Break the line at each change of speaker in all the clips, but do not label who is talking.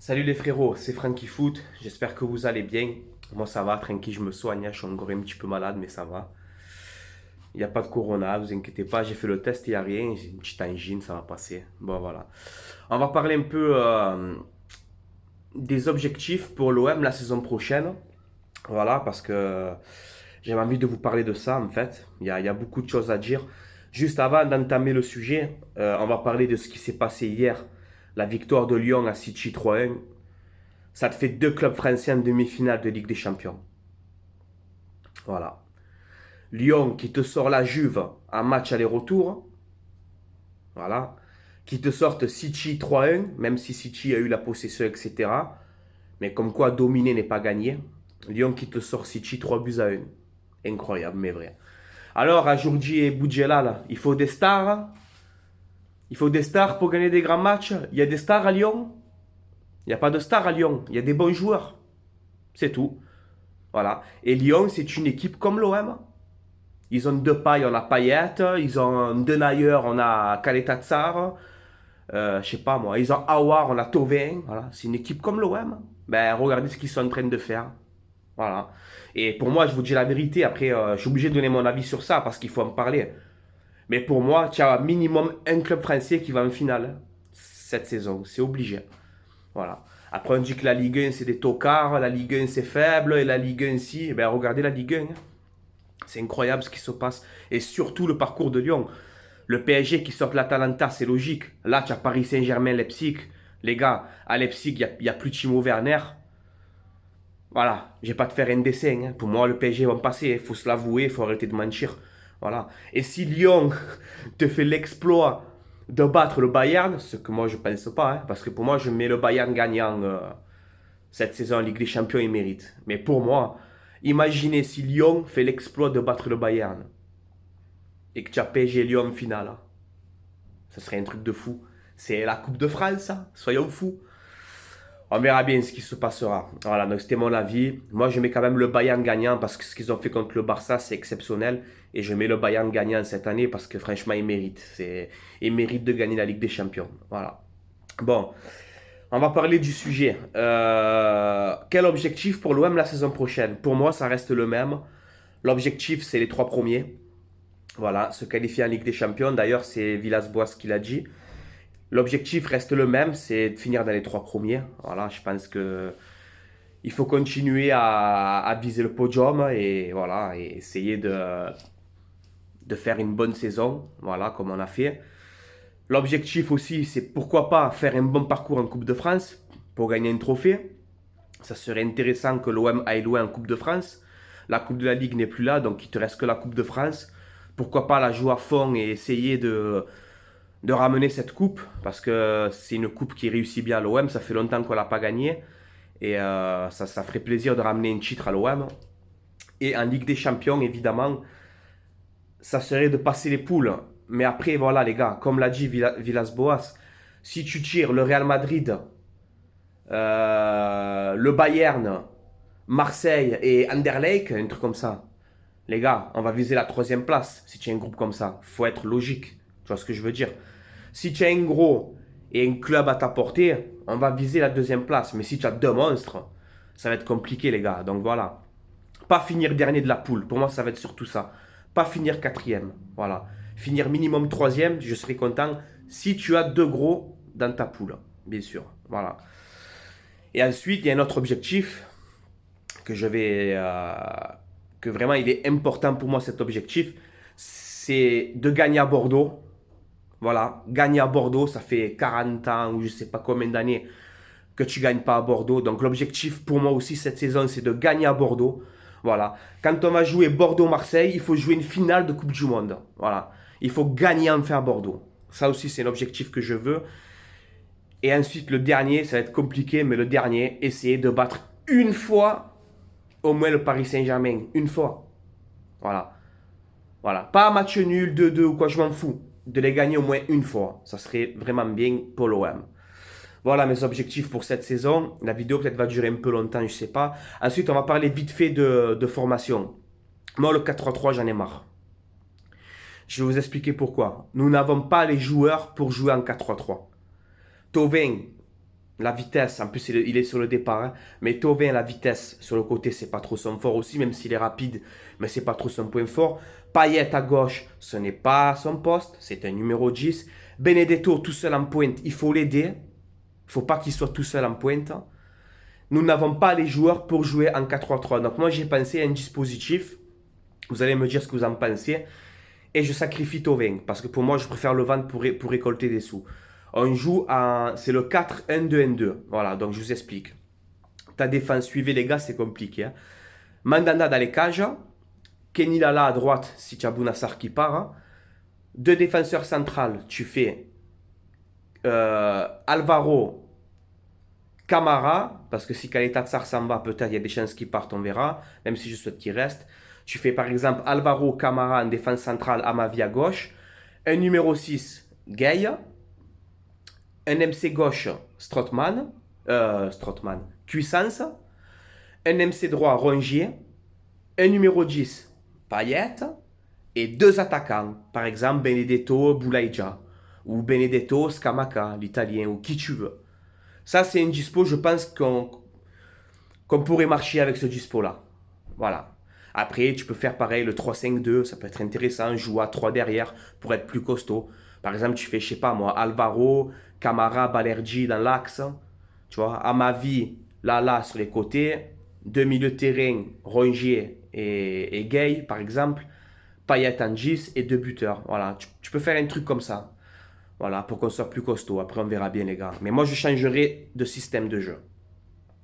Salut les frérots, c'est Frankie Foot, j'espère que vous allez bien. Moi ça va, tranquille, je me soigne, je suis encore un petit peu malade mais ça va. Il n'y a pas de corona, vous inquiétez pas, j'ai fait le test, il n'y a rien, j'ai une petite angine, ça va passer. Bon voilà. On va parler un peu des objectifs pour l'OM la saison prochaine. Voilà, parce que j'avais envie de vous parler de ça en fait. Il y a beaucoup de choses à dire. Juste avant d'entamer le sujet, on va parler de ce qui s'est passé hier. La victoire de Lyon à City 3-1. Ça te fait deux clubs français en demi-finale de Ligue des Champions. Voilà. Lyon qui te sort la Juve en match aller-retour. Voilà. Qui te sortent City 3-1, même si City a eu la possession, etc. Mais comme quoi dominer n'est pas gagné. Lyon qui te sort City 3 buts à 1. Incroyable, mais vrai. Alors, à Jourdi et Boudjela, là, il faut des stars. Il faut des stars pour gagner des grands matchs. Il y a des stars à Lyon. Il n'y a pas de stars à Lyon. Il y a des bons joueurs. C'est tout. Voilà. Et Lyon, c'est une équipe comme l'OM. Ils ont Depay, on a Payet. Ils ont Denayer, on a Kaleta Tsar. Je sais pas moi. Ils ont Awar, on a Tovin. Voilà. C'est une équipe comme l'OM. Ben, regardez ce qu'ils sont en train de faire. Voilà. Et pour moi, je vous dis la vérité. Après, je suis obligé de donner mon avis sur ça parce qu'il faut en parler. Mais pour moi, tu as minimum un club français qui va en finale cette saison. C'est obligé. Voilà. Après, on dit que la Ligue 1, c'est des tocards, la Ligue 1, c'est faible, et la Ligue 1, si. Eh ben, regardez la Ligue 1. C'est incroyable ce qui se passe. Et surtout le parcours de Lyon. Le PSG qui sort de l'Atalanta, c'est logique. Là, tu as Paris Saint-Germain, Leipzig. Les gars, à Leipzig, il n'y a plus Timo Werner. Voilà, je vais pas te faire un dessin. Pour moi, le PSG va me passer. Il faut se l'avouer, il faut arrêter de mentir. Voilà. Et si Lyon te fait l'exploit de battre le Bayern, ce que moi je pense pas, parce que pour moi, je mets le Bayern gagnant cette saison en Ligue des Champions, il mérite. Mais pour moi, imaginez si Lyon fait l'exploit de battre le Bayern et que tu as PSG Lyon en finale. Ça serait un truc de fou. C'est la Coupe de France, ça. Soyons fous. On verra bien ce qui se passera. Voilà, donc c'était mon avis. Moi, je mets quand même le Bayern gagnant parce que ce qu'ils ont fait contre le Barça, c'est exceptionnel. Et je mets le Bayern gagnant cette année parce que franchement, il mérite. Il mérite de gagner la Ligue des Champions. Voilà. Bon, on va parler du sujet. Quel objectif pour l'OM la saison prochaine? Pour moi, ça reste le même. L'objectif, c'est les trois premiers. Voilà, se qualifier en Ligue des Champions. D'ailleurs, c'est Villas-Boas qui l'a dit. L'objectif reste le même, c'est de finir dans les trois premiers. Voilà, je pense que il faut continuer à viser le podium et voilà, et essayer de faire une bonne saison, voilà, comme on a fait. L'objectif aussi, c'est pourquoi pas faire un bon parcours en Coupe de France pour gagner un trophée. Ça serait intéressant que l'OM aille loin en Coupe de France. La Coupe de la Ligue n'est plus là, donc il te reste que la Coupe de France. Pourquoi pas la jouer à fond et essayer de ramener cette coupe, parce que c'est une coupe qui réussit bien à l'OM, ça fait longtemps qu'on l'a pas gagnée, et ça ferait plaisir de ramener un titre à l'OM. Et en Ligue des Champions, évidemment, ça serait de passer les poules. Mais après, voilà les gars, comme l'a dit Villas-Boas, si tu tires le Real Madrid, le Bayern, Marseille et Anderlecht, un truc comme ça, les gars, on va viser la troisième place si tu as un groupe comme ça. Faut être logique, tu vois ce que je veux dire. Si tu as un gros et un club à ta portée, on va viser la deuxième place. Mais si tu as deux monstres, ça va être compliqué, les gars. Donc voilà. Pas finir dernier de la poule. Pour moi, ça va être surtout ça. Pas finir quatrième. Voilà. Finir minimum troisième, je serai content si tu as deux gros dans ta poule. Bien sûr. Voilà. Et ensuite, il y a un autre objectif que je vais. Que vraiment, il est important pour moi, cet objectif. C'est de gagner à Bordeaux. Voilà, gagner à Bordeaux, ça fait 40 ans ou je sais pas combien d'années que tu gagnes pas à Bordeaux. Donc l'objectif pour moi aussi cette saison, c'est de gagner à Bordeaux. Voilà. Quand on va jouer Bordeaux-Marseille, il faut jouer une finale de Coupe du Monde. Voilà. Il faut gagner enfin à Bordeaux. Ça aussi, c'est l'objectif que je veux. Et ensuite, le dernier, ça va être compliqué, mais le dernier, essayer de battre une fois au moins le Paris Saint-Germain. Une fois. Voilà. Voilà. Pas un match nul, 2-2 ou quoi, je m'en fous. De les gagner au moins une fois. Ça serait vraiment bien pour l'OM. Voilà mes objectifs pour cette saison. La vidéo peut-être va durer un peu longtemps, je sais pas. Ensuite, on va parler vite fait de formation. Moi, le 4-3-3, j'en ai marre. Je vais vous expliquer pourquoi. Nous n'avons pas les joueurs pour jouer en 4-3-3. Tovin, La vitesse, en plus il est sur le départ, hein. Mais Thauvin, la vitesse sur le côté, c'est pas trop son fort aussi, même s'il est rapide, mais c'est pas trop son point fort. Payet à gauche, ce n'est pas son poste, c'est un numéro 10. Benedetto tout seul en pointe, il faut l'aider. Il faut pas qu'il soit tout seul en pointe. Nous n'avons pas les joueurs pour jouer en 4-3-3. Donc moi j'ai pensé à un dispositif. Vous allez me dire ce que vous en pensez. Et je sacrifie Thauvin, parce que pour moi je préfère le vendre pour récolter des sous. On joue à... C'est le 4-1-2-1-2. Voilà, donc je vous explique. Ta défense, suivez les gars, c'est compliqué, hein. Mandanda dans les cages. Kenny Lala à droite, si tu as Bounassar qui part, hein. Deux défenseurs centrales, tu fais Alvaro, Camara, parce que si Kaleta Tsar s'en va, peut-être il y a des chances qu'il parte, on verra, même si je souhaite qu'il reste. Tu fais par exemple Alvaro, Camara en défense centrale, Amavi à gauche. Un numéro 6, Gay. Un MC gauche, Strootman, Cuissance. Un MC droit, Rongier. Un numéro 10, Payet. Et deux attaquants, par exemple Benedetto, Boulaïdja. Ou Benedetto, Scamacca, l'italien, ou qui tu veux. Ça, c'est une dispo, je pense qu'on pourrait marcher avec ce dispo-là. Voilà. Après, tu peux faire pareil, le 3-5-2, ça peut être intéressant, jouer à 3 derrière pour être plus costaud. Par exemple, tu fais, je sais pas moi, Alvaro, Camara, Balerdi dans l'axe. Tu vois, Amavi, Lala sur les côtés. Deux milieux de terrain, Rongier et Gay, par exemple. Payet en 10 et deux buteurs. Voilà, tu peux faire un truc comme ça. Voilà, pour qu'on soit plus costaud. Après, on verra bien, les gars. Mais moi, je changerai de système de jeu.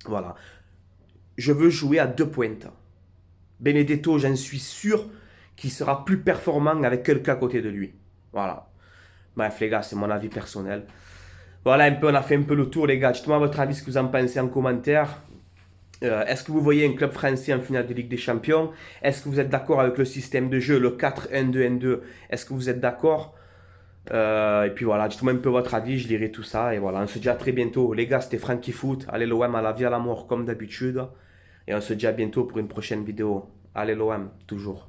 Voilà. Je veux jouer à deux pointes. Benedetto, j'en suis sûr qu'il sera plus performant avec quelqu'un à côté de lui. Voilà. Bref, les gars, c'est mon avis personnel. Voilà, un peu, on a fait un peu le tour, les gars. Dites-moi votre avis, ce que vous en pensez en commentaire. Est-ce que vous voyez un club français en finale de Ligue des Champions? Est-ce que vous êtes d'accord avec le système de jeu, le 4-1-2-1-2? Est-ce que vous êtes d'accord? Et puis voilà, dites-moi un peu votre avis, je lirai tout ça. Et voilà, on se dit à très bientôt. Les gars, c'était Frankie Foot. Allez l'OM à la vie à la mort comme d'habitude. Et on se dit à bientôt pour une prochaine vidéo. Allez l'OM, toujours.